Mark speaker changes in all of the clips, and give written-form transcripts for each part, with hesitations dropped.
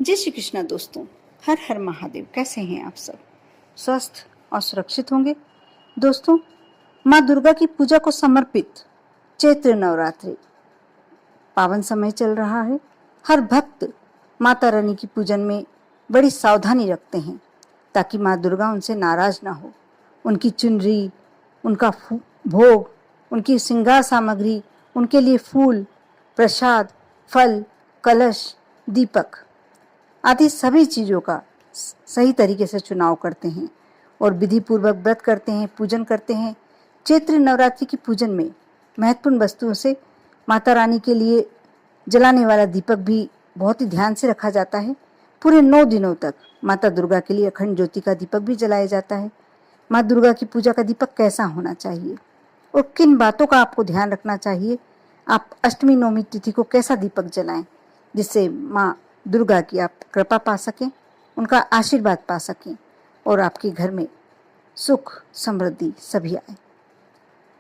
Speaker 1: जय श्री कृष्णा दोस्तों। हर हर महादेव। कैसे हैं आप सब? स्वस्थ और सुरक्षित होंगे। दोस्तों, माँ दुर्गा की पूजा को समर्पित चैत्र नवरात्रि पावन समय चल रहा है। हर भक्त माता रानी की पूजन में बड़ी सावधानी रखते हैं ताकि माँ दुर्गा उनसे नाराज ना हो। उनकी चुनरी, उनका भोग, उनकी श्रृंगार सामग्री, उनके लिए फूल, प्रसाद, फल, कलश, दीपक आदि सभी चीज़ों का सही तरीके से चुनाव करते हैं और विधि पूर्वक व्रत करते हैं, पूजन करते हैं। चैत्र नवरात्रि की पूजन में महत्वपूर्ण वस्तुओं से माता रानी के लिए जलाने वाला दीपक भी बहुत ही ध्यान से रखा जाता है। पूरे 9 दिनों तक माता दुर्गा के लिए अखंड ज्योति का दीपक भी जलाया जाता है। माँ दुर्गा की पूजा का दीपक कैसा होना चाहिए और किन बातों का आपको ध्यान रखना चाहिए, आप अष्टमी नवमी तिथि को कैसा दीपक जलाएं जिससे माँ दुर्गा की आप कृपा पा सकें, उनका आशीर्वाद पा सकें और आपके घर में सुख समृद्धि सभी आए।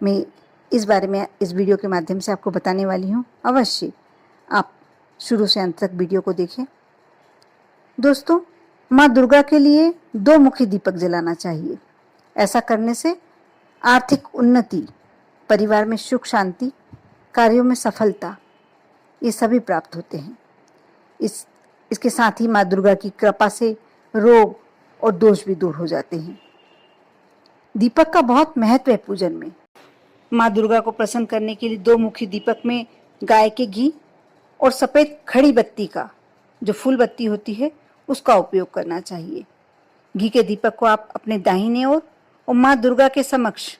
Speaker 1: मैं इस बारे में इस वीडियो के माध्यम से आपको बताने वाली हूँ। अवश्य आप शुरू से अंत तक वीडियो को देखें। दोस्तों, माँ दुर्गा के लिए 2 मुखी दीपक जलाना चाहिए। ऐसा करने से आर्थिक उन्नति, परिवार में सुख शांति, कार्यों में सफलता, ये सभी प्राप्त होते हैं। इसके साथ ही माँ दुर्गा की कृपा से रोग और दोष भी दूर हो जाते हैं। दीपक का बहुत महत्व है पूजन में। माँ दुर्गा को प्रसन्न करने के लिए 2 मुखी दीपक में गाय के घी और सफेद खड़ी बत्ती का, जो फूल बत्ती होती है, उसका उपयोग करना चाहिए। घी के दीपक को आप अपने दाहिने ओर और माँ दुर्गा के समक्ष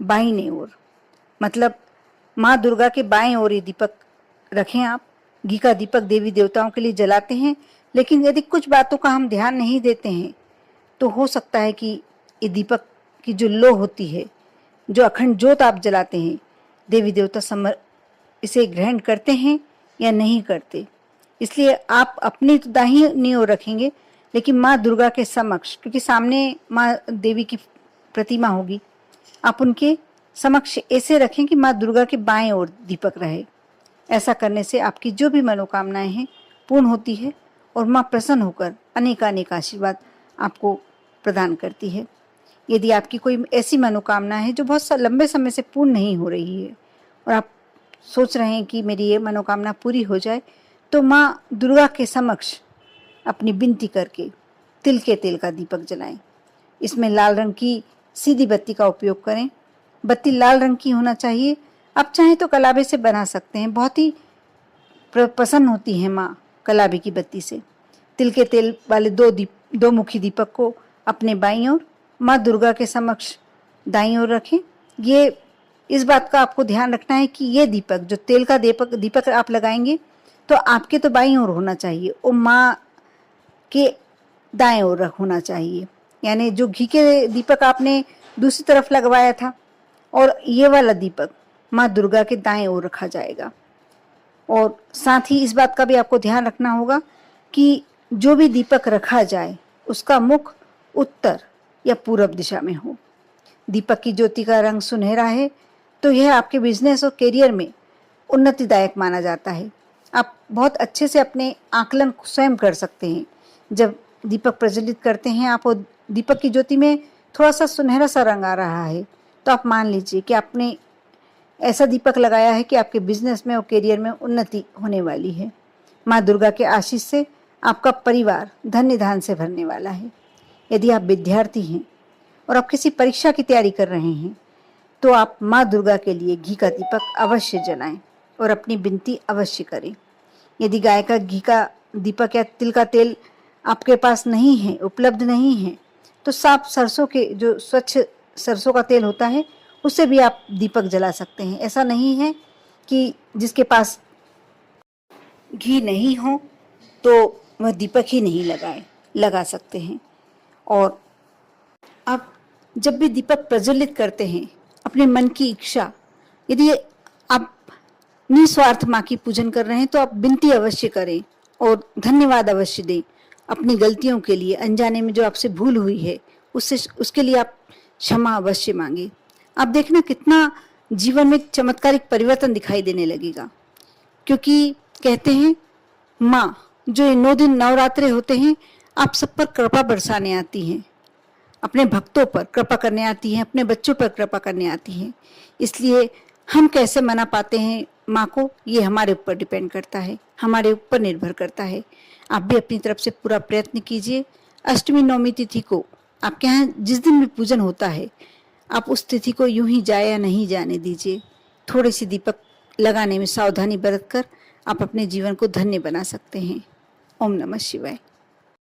Speaker 1: बाईं ओर, मतलब माँ दुर्गा के बाएं ओर ये दीपक रखें। आप घी का दीपक देवी देवताओं के लिए जलाते हैं, लेकिन यदि कुछ बातों का हम ध्यान नहीं देते हैं तो हो सकता है कि ये दीपक की जो लो होती है, जो अखंड ज्योत आप जलाते हैं, देवी देवता इसे ग्रहण करते हैं या नहीं करते। इसलिए आप अपनी तो दाहिनी ओर रखेंगे, लेकिन माँ दुर्गा के समक्ष, क्योंकि सामने माँ देवी की प्रतिमा होगी, आप उनके समक्ष ऐसे रखें कि माँ दुर्गा के बाएं ओर दीपक रहे। ऐसा करने से आपकी जो भी मनोकामनाएं हैं पूर्ण होती है और माँ प्रसन्न होकर अनेक आशीर्वाद आपको प्रदान करती है। यदि आपकी कोई ऐसी मनोकामना है जो बहुत लंबे समय से पूर्ण नहीं हो रही है और आप सोच रहे हैं कि मेरी ये मनोकामना पूरी हो जाए, तो माँ दुर्गा के समक्ष अपनी विनती करके तिल के तेल का दीपक जलाएं। इसमें लाल रंग की सीधी बत्ती का उपयोग करें। बत्ती लाल रंग की होना चाहिए। आप चाहें तो कलाबे से बना सकते हैं, बहुत ही प्रसन्न होती है माँ कलाबे की बत्ती से। तिल के तेल वाले 2 मुखी दीपक को अपने बाईं ओर, माँ दुर्गा के समक्ष दाईं ओर रखें। ये इस बात का आपको ध्यान रखना है कि ये दीपक, जो तेल का दीपक आप लगाएंगे, तो आपके तो बाईं ओर होना चाहिए और माँ के दाएं ओर होना चाहिए। यानी जो घी के दीपक आपने दूसरी तरफ लगवाया था और ये वाला दीपक माँ दुर्गा के दाएं ओर रखा जाएगा। और साथ ही इस बात का भी आपको ध्यान रखना होगा कि जो भी दीपक रखा जाए उसका मुख उत्तर या पूरब दिशा में हो। दीपक की ज्योति का रंग सुनहरा है तो यह आपके बिजनेस और करियर में उन्नतिदायक माना जाता है। आप बहुत अच्छे से अपने आकलन स्वयं कर सकते हैं। जब दीपक प्रज्वलित करते हैं आप और दीपक की ज्योति में थोड़ा सा सुनहरा सा रंग आ रहा है, तो आप मान लीजिए कि आपने ऐसा दीपक लगाया है कि आपके बिजनेस में और करियर में उन्नति होने वाली है। माँ दुर्गा के आशीष से आपका परिवार धन्य धान से भरने वाला है। यदि आप विद्यार्थी हैं और आप किसी परीक्षा की तैयारी कर रहे हैं, तो आप माँ दुर्गा के लिए घी का दीपक अवश्य जलाएं और अपनी विनती अवश्य करें। यदि गाय का घी का दीपक या तिल का तेल आपके पास नहीं है, उपलब्ध नहीं है, तो साफ सरसों के, जो स्वच्छ सरसों का तेल होता है, उससे भी आप दीपक जला सकते हैं। ऐसा नहीं है कि जिसके पास घी नहीं हो तो वह दीपक ही नहीं लगा सकते हैं। और आप जब भी दीपक प्रज्वलित करते हैं, अपने मन की इच्छा, यदि आप निस्वार्थ माँ की पूजन कर रहे हैं तो आप विनती अवश्य करें और धन्यवाद अवश्य दें। अपनी गलतियों के लिए, अनजाने में जो आपसे भूल हुई है, उसके लिए आप क्षमा अवश्य मांगे। आप देखना कितना जीवन में चमत्कारिक परिवर्तन दिखाई देने लगेगा, क्योंकि कहते हैं माँ जो ये 9 दिन नवरात्रे होते हैं, आप सब पर कृपा बरसाने आती हैं, अपने भक्तों पर कृपा करने आती हैं, अपने बच्चों पर कृपा करने आती हैं। इसलिए हम कैसे मना पाते हैं माँ को, ये हमारे ऊपर डिपेंड करता है, हमारे ऊपर निर्भर करता है। आप भी अपनी तरफ से पूरा प्रयत्न कीजिए। अष्टमी नवमी तिथि को आपके यहाँ जिस दिन भी पूजन होता है, आप उस तिथि को यूं ही जाए या नहीं जाने दीजिए। थोड़े से दीपक लगाने में सावधानी बरत कर आप अपने जीवन को धन्य बना सकते हैं। ओम नमः शिवाय।